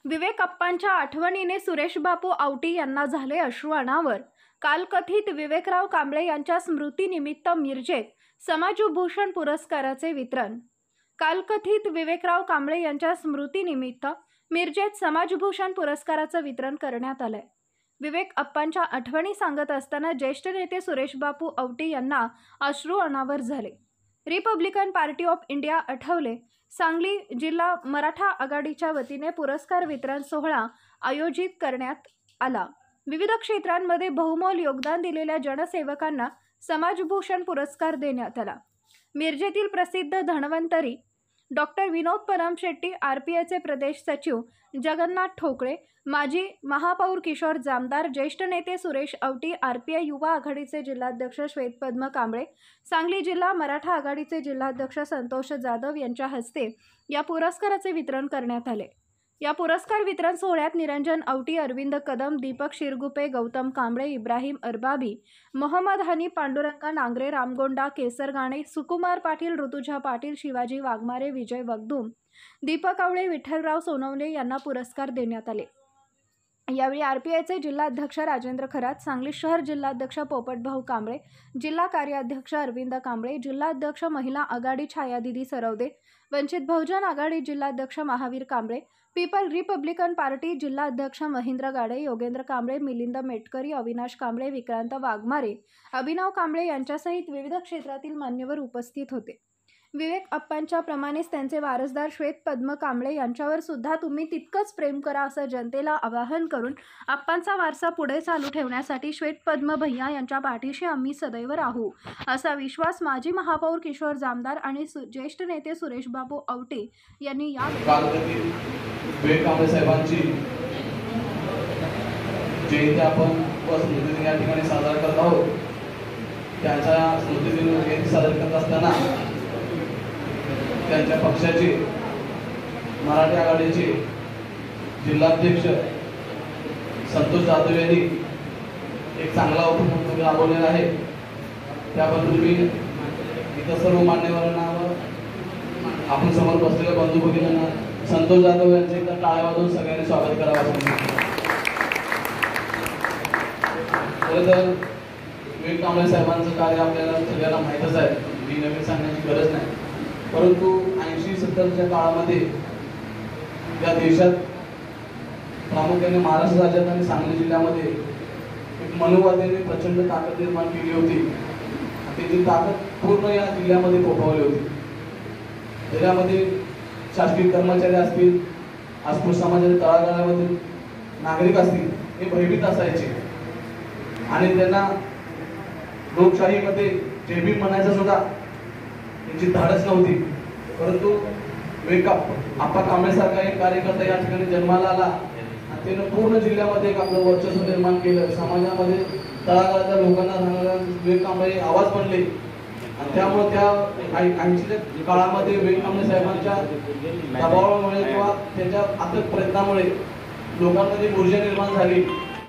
विवेक अप्पांच्या आठवणीने सुरेश बापू आवटी यांना झाले अश्रू अनावर। कालकथित विवेकराव कांबळे यांच्या स्मृतीनिमित्त मिरजेत समाजभूषण पुरस्काराचे वितरण। कालकथित विवेकराव कांबळे यांच्या स्मृतीनिमित्त मिरजेत समाजभूषण पुरस्काराचे वितरण करण्यात आले। विवेक अप्पांच्या आठवणी सांगत असताना ज्येष्ठ नेते सुरेश बापू आवटी यांना अश्रू अनावर झाले। Republican party of India Athawale Sangli जिल्हा मराठा आघाडीच्या वतीने पुरस्कार वितरण सोहळा आयोजित करण्यात आला। विविध क्षेत्रांमध्ये बहुमोल योगदान दिलेल्या जनसेवकांना समाजभूषण पुरस्कार देण्यात आला। मिरजेतील प्रसिद्ध धन्वंतरी डॉक्टर विनोद परमशेट्टी, आरपीआयचे प्रदेश सचिव जगन्नाथ ठोकळे, माजी महापौर किशोर जामदार, ज्येष्ठ नेते सुरेश आवटी, आरपीआय युवा आघाडीचे जिल्हाध्यक्ष श्वेतपद्म कांबळे, सांगली जिल्हा मराठा आघाडीचे जिल्हाध्यक्ष संतोष जाधव यांच्या हस्ते या पुरस्काराचे वितरण करण्यात आले। या पुरस्कार वितरण सोहळ्यात निरंजन आवटी, अरविंद कदम, दीपक शिरगुपे, गौतम कांबळे, इब्राहिम अरबाबी, मोहम्मद हनी, पांडुरंगा नांगरे, रामगोंडा, केसर गाणे, सुकुमार पाटील, ऋतुजा पाटील, शिवाजी वाघमारे, विजय वगदूम, दीपक आवळे, विठ्ठलराव सोनवणे यांना पुरस्कार देण्यात आले। यावेळी आरपीआयचे जिल्हाध्यक्ष राजेंद्र खरात, सांगली शहर जिल्हाध्यक्ष पोपटभाऊ कांबळे, जिल्हा कार्याध्यक्ष अरविंद कांबळे, जिल्हाध्यक्ष महिला आघाडी छायादिदी सरवदे, वंचित बहुजन आघाडी जिल्हाध्यक्ष Mahavir Kamble, people Republican party जिल्हाध्यक्ष महेंद्र गाडे, योगेंद्र कांबळे, मिलिंद मेटकरी, अविनाश कांबळे, विक्रांत वाघमारे, अभिनव कांबळे यांच्यासहित विविध क्षेत्रातील मान्यवर उपस्थित होते। विवेक अप्पांच्या प्रमाणेच त्यांचे वारसदार श्वेतपद्म कांबळे यांच्यावर सुद्धा तुम्ही तितकंच प्रेम करा असं जनतेला आवाहन करून अप्पांचा वारसा पुढे चालू ठेवण्यासाठी श्वेतपद्म भैया यांच्या पाठीशी आम्ही सदैव राहू असा विश्वास माजी महापौर किशोर जामदार आणि ज्येष्ठ नेते सुरेश बापू आवटे यांनी यावेळी विवेक कांबळे साहेबांची जयंती आपण स्मृतिदिन या ठिकाणी साजरा करत आहोत। त्यांच्या स्मृतिदिन जयंती साजरा करत असताना त्यांच्या पक्षाचे मराठा आघाडीचे जिल्हाध्यक्ष संतोष जाधव यांनी एक चांगला उपक्रम राबवलेला आहे। त्याबद्दल मी इतर सर्व मान्यवरांना आपण समोर बसलेल्या बंधू भगिनींना संतोष जाधव यांचे एकदा टाळ्या वाजवून सगळ्यांनी स्वागत करावं असं खरं तर विवेक कांबळे साहेबांचं कार्य आपल्याला सगळ्यांना माहीतच आहे, मी नवीन सांगण्याची गरज नाही। परंतु 80-70च्या काळामध्ये या देशात प्रामुख्याने महाराष्ट्र राज्यात आणि सांगली जिल्ह्यामध्ये एक मनुवाद्यांनी प्रचंड ताकद निर्माण केली होती। त्याची ताकद पूर्ण या जिल्ह्यामध्ये पोहोचवली होती। त्याच्यामध्ये शासकीय कर्मचारी असतील, अस्पृश्य समाजाच्या तळागाळामधील नागरिक असतील, हे भयभीत असायचे आणि त्यांना लोकशाहीमध्ये जय भीम म्हणायचं सुद्धा त्यांची धाडस नव्हती। परंतु विवेक अप्पा कांबळेसारखा एक कार्यकर्ता या ठिकाणी जन्माला आला आणि त्यानं पूर्ण जिल्ह्यामध्ये एक आपलं वर्चस्व निर्माण केलं। समाजामध्ये तळागाळाच्या लोकांना सांगणारा विवेक कांबळे आवाज बनले आणि त्यामुळे त्या 80च्या काळामध्ये विवेक कांबळे साहेबांच्या दबावामुळे किंवा त्यांच्या अथक प्रयत्नामुळे लोकांमध्ये ऊर्जा निर्माण झाली